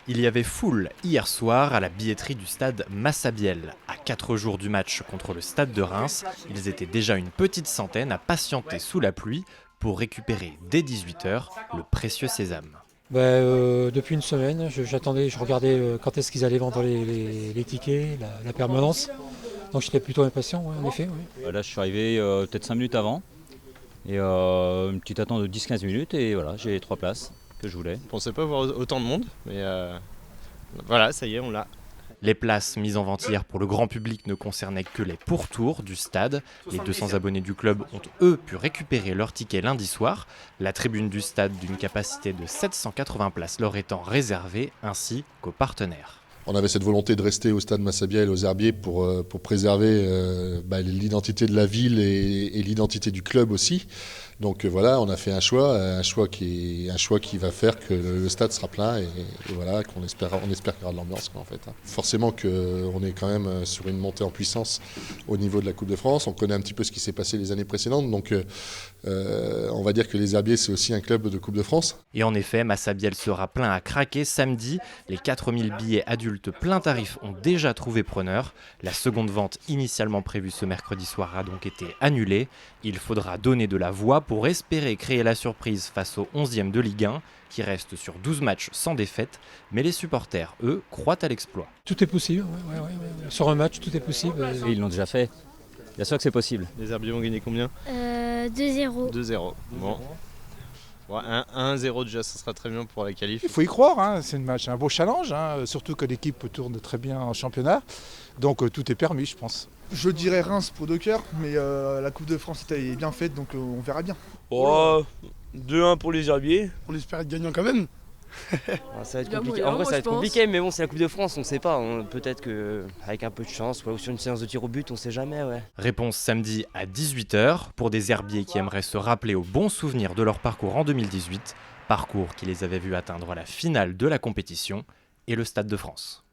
Il y avait foule hier soir à la billetterie du stade Massabielle. À 4 jours du match contre le stade de Reims, ils étaient déjà une petite centaine à patienter sous la pluie pour récupérer dès 18 h le précieux sésame. Depuis une semaine, j'attendais, je regardais quand est-ce qu'ils allaient vendre les tickets, la permanence. Donc j'étais plutôt impatient, ouais, en effet. Ouais. Là, je suis arrivé peut-être 5 minutes avant. Et une petite attente de 10-15 minutes et voilà, j'ai 3 places que je voulais. Je pensais pas voir autant de monde, mais voilà, ça y est, on l'a. Les places mises en vente hier pour le grand public ne concernaient que les pourtours du stade. Les 200 abonnés du club ont eux pu récupérer leur ticket lundi soir. La tribune du stade d'une capacité de 780 places leur étant réservée, ainsi qu'aux partenaires. On avait cette volonté de rester au stade Massabielle aux Herbiers pour préserver l'identité de la ville et l'identité du club aussi. Donc voilà, on a fait un choix qui va faire que le stade sera plein et voilà, on espère qu'il y aura de l'ambiance en fait. Forcément qu'on est quand même sur une montée en puissance au niveau de la Coupe de France. On connaît un petit peu ce qui s'est passé les années précédentes, donc on va dire que les Herbiers c'est aussi un club de Coupe de France. Et en effet, Massabielle sera plein à craquer samedi. Les 4000 billets adultes plein tarif ont déjà trouvé preneur. La seconde vente initialement prévue ce mercredi soir a donc été annulée. Il faudra donner de la voix pour espérer créer la surprise face au 11e de Ligue 1 qui reste sur 12 matchs sans défaite. Mais les supporters, eux, croient à l'exploit. Tout est possible, ouais. Sur un match, tout est possible. Et ils l'ont déjà fait. Bien sûr que c'est possible. Les Herbiers vont gagner combien 2-0. 2-0. Bon. 1-0 déjà, ça sera très bien pour la qualif. Il faut y croire, hein. C'est un beau challenge, hein. Surtout que l'équipe tourne très bien en championnat. Donc tout est permis, je pense. Je dirais Reims pour deux cœurs, mais la Coupe de France est bien faite, donc on verra bien. Oh, 2-1 pour les Herbiers. On espère être gagnant quand même. Ça va être compliqué. En vrai, ça va être compliqué, mais bon, c'est la Coupe de France, on ne sait pas. Peut-être qu'avec un peu de chance, ou sur une séance de tir au but, on ne sait jamais. Ouais. Réponse samedi à 18 h pour des Herbiers qui aimeraient se rappeler aux bons souvenirs de leur parcours en 2018, parcours qui les avait vus atteindre la finale de la compétition et le Stade de France.